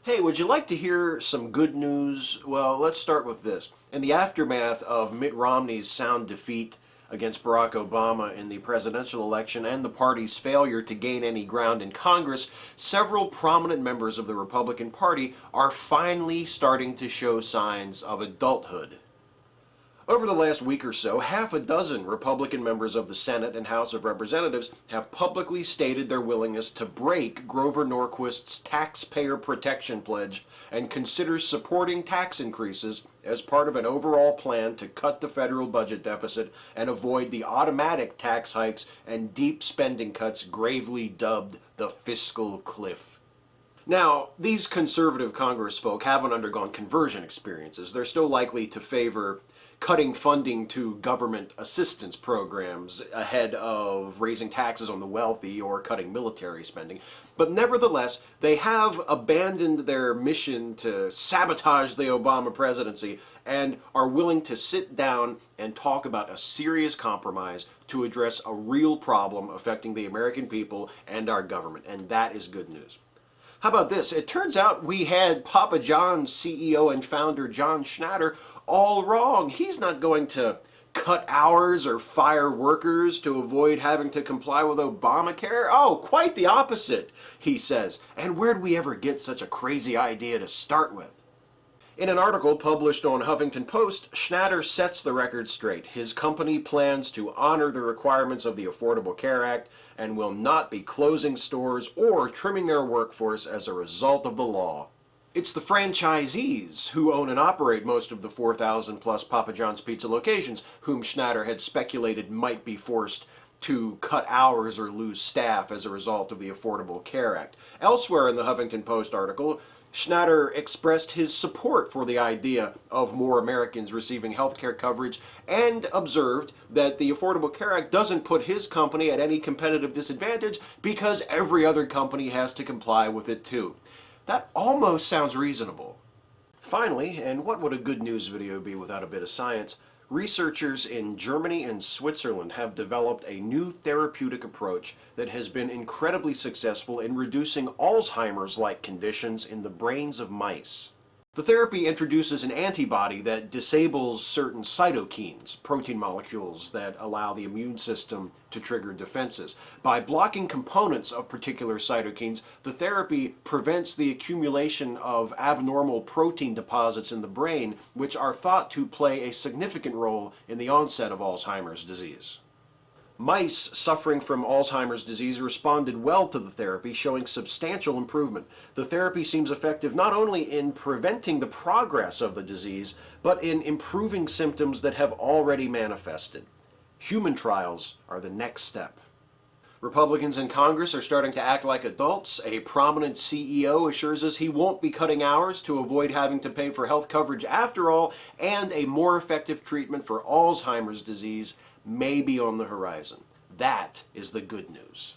Hey, would you like to hear some good news? Well, let's start with this. In the aftermath of Mitt Romney's sound defeat against Barack Obama in the presidential election and the party's failure to gain any ground in Congress, several prominent members of the Republican Party are finally starting to show signs of adulthood. Over the last week or so, half a dozen Republican members of the Senate and House of Representatives have publicly stated their willingness to break Grover Norquist's taxpayer protection pledge and consider supporting tax increases as part of an overall plan to cut the federal budget deficit and avoid the automatic tax hikes and deep spending cuts gravely dubbed the fiscal cliff. Now, these conservative congressfolk haven't undergone conversion experiences. They're still likely to favor cutting funding to government assistance programs ahead of raising taxes on the wealthy or cutting military spending. But nevertheless, they have abandoned their mission to sabotage the Obama presidency and are willing to sit down and talk about a serious compromise to address a real problem affecting the American people and our government. And that is good news. How about this? It turns out we had Papa John's CEO and founder John Schnatter all wrong. He's not going to cut hours or fire workers to avoid having to comply with Obamacare. Oh, quite the opposite, he says. And where'd we ever get such a crazy idea to start with? In an article published on Huffington Post, Schnatter sets the record straight. His company plans to honor the requirements of the Affordable Care Act and will not be closing stores or trimming their workforce as a result of the law. It's the franchisees who own and operate most of the 4,000 plus Papa John's Pizza locations whom Schnatter had speculated might be forced to cut hours or lose staff as a result of the Affordable Care Act. Elsewhere in the Huffington Post article, Schnatter expressed his support for the idea of more Americans receiving health care coverage and observed that the Affordable Care Act doesn't put his company at any competitive disadvantage because every other company has to comply with it too. That almost sounds reasonable. Finally, and what would a good news video be without a bit of science, researchers in Germany and Switzerland have developed a new therapeutic approach that has been incredibly successful in reducing Alzheimer's-like conditions in the brains of mice. The therapy introduces an antibody that disables certain cytokines, protein molecules that allow the immune system to trigger defenses. By blocking components of particular cytokines, the therapy prevents the accumulation of abnormal protein deposits in the brain, which are thought to play a significant role in the onset of Alzheimer's disease. Mice suffering from Alzheimer's disease responded well to the therapy, showing substantial improvement. The therapy seems effective not only in preventing the progress of the disease, but in improving symptoms that have already manifested. Human trials are the next step. Republicans in Congress are starting to act like adults. A prominent CEO assures us he won't be cutting hours to avoid having to pay for health coverage after all, and a more effective treatment for Alzheimer's disease may be on the horizon. That is the good news.